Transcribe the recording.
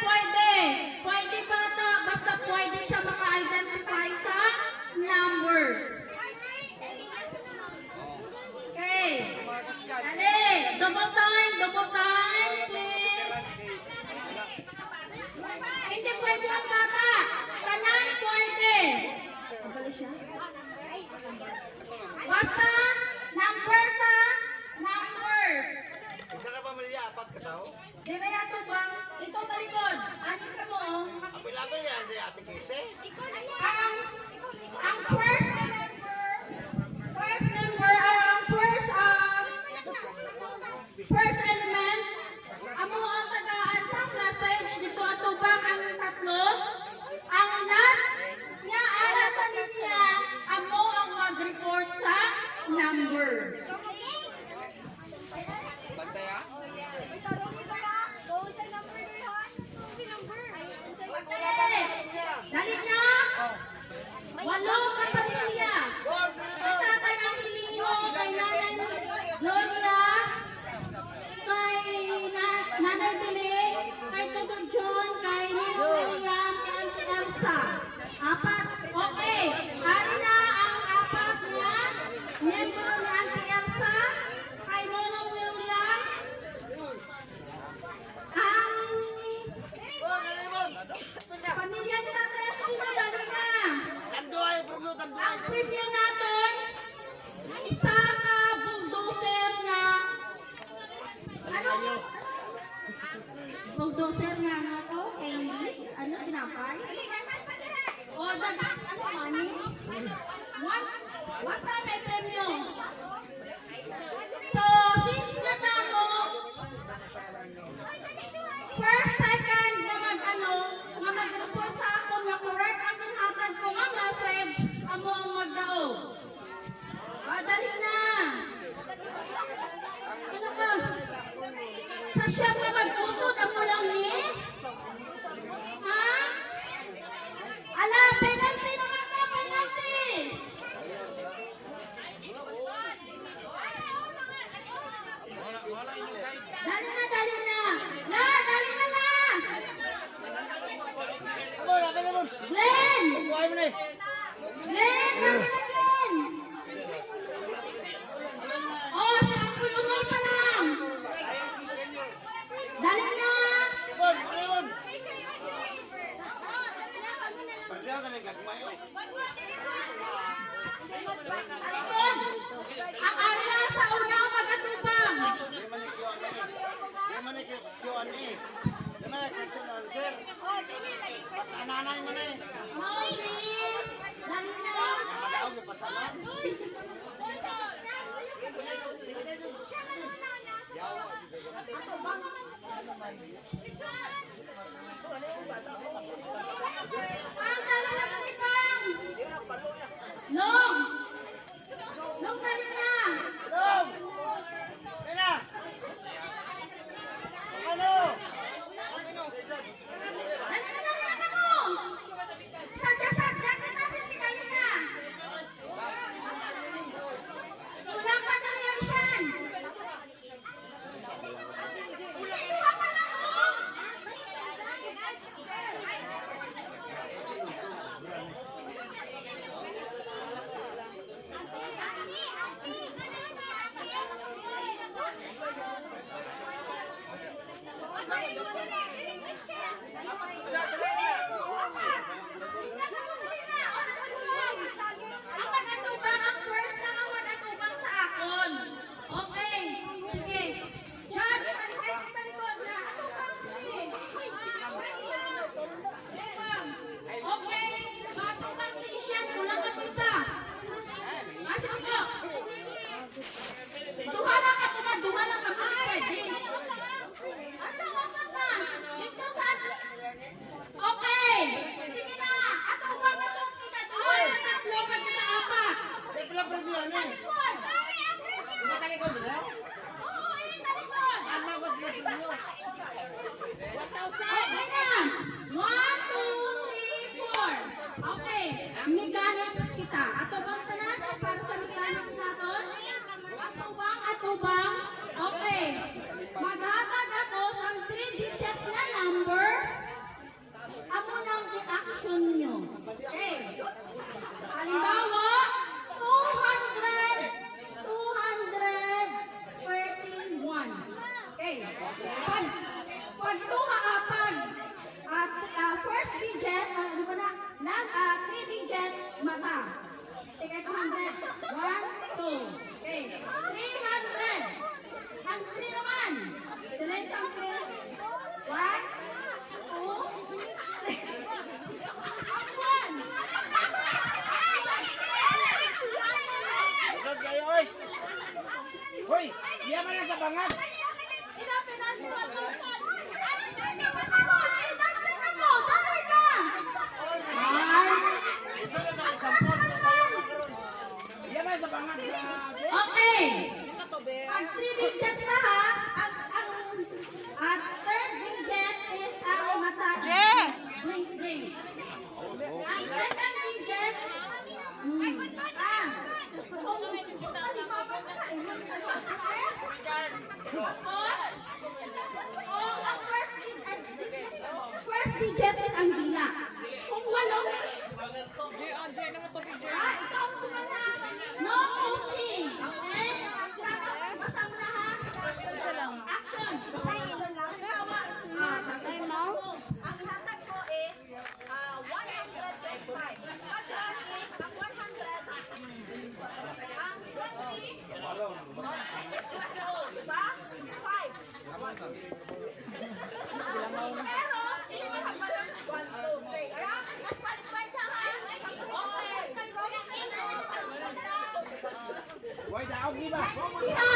pwede. Pwede bata, basta pwede siya maka-identify sa numbers. Okay. Dali. Double time, please. Hindi pwede ang bata. Tanan pwede. Pabali siya. Basta, numbers ha. Numbers. Isa ka pamilya, apat ka tao? Di ba yan ito bang? Ito talikod. Ano ka mo? Apil-apil yan si Ate Kese. Ang first element, amo ang tagaan sa message dito ato ba ang tatlo? Ang last niya ala sa linya, amo ang mag-report sa number. Bantay ha? Dali na! Walo ka pamilya! Tatay ang Hilino, kay Nanay Gloria, kay Nanay Diling, kay Tutong John, kay Nino William, and Elsa. Apat. Okay. Ano na ang apat niya? Membro ni Auntie Elsa, kay Nino William, ang pamilya ni Tatay Aquino, dali na. Tanduay, bro, tanduay. Ang preview natin, isa ka bulldozer na, ano? Bulldozer na ano to? English? Ano, pinapay? O, dagat, ano, money? Basta may premyo. So, since natamo, first, second na mag-report sa ako na correct ang inhatag ko nga message, amo ang magdao. Dali na. Ano ka? Sa siyang na mag-utod, amo lang ni? Ha? Ala, penalty na nga ka, penalty. Dali na, dali na. Dali na na. Ako, lapit mo. Glenn! Buhay mo na eh. Glenn! Dali na, Glenn! Oh, siya ang pulunoy pa lang. Dali na. Bon, ayun. Pagsiya ka na gagmay oh. Alikod! Ang area sa una ang magatupang. Di man ni Q&A. Di man ni question and answer. Pas ananay mo na eh. Okay. Dali na. Madaog yung pasalan. Ang dali na matipang. Long! Long, dali na. Tom! Kaya! Ano? Dali na mo. Sadya, tatasin ni dali na. Wala pa na reaction. Kuha pa na mo. Ang magatubang, ang first lang ang magatubang sa akon. Okay, sige. Judge, talikod na. Atubang, sige. Okay, matubang si Isyan, kulang ka pisa. Sige po. Duha lang ka, pwede. Ano, wapat na. Dito sa... Okay, sige na. Atubang na itong duha na tatlo, magkakaapat. Di pala presyon eh. Talikod. Matalikod ba? Oo, talikod. Ano ba presyon nyo? Okay na. 1, 2, 3, 4. Okay, mechanics kita. Atubang tanan para sa mechanics natin. Atubang. Okay. Maghatag ako sa 3 digits na number Okay, 200. 1, 2. Okay. 300. Ang 3 naman. Delete ang 3. 1, 2, 3. Ang 1. Isod kayo, oy! Hoy! Iya man na sa bangag! Isod na tayo sa port. Iya man sa bangag na... Okay. Ang 3 digits na ha. Ang third digit is ang mata. Blink, blink. Ang second digit, ang first digit is ang dila. Kung walong ikaw kumana. No coaching. Okay? Basta mo na ha. Action. Ang hatag ko is 125. Pagkaan is ang 100. Ang 20. Diba? 5. Pero, hindi mo hampalang 1, 2, 3. Alam? Mas qualified na ha. Okay. Hoy, daog iba! Iha!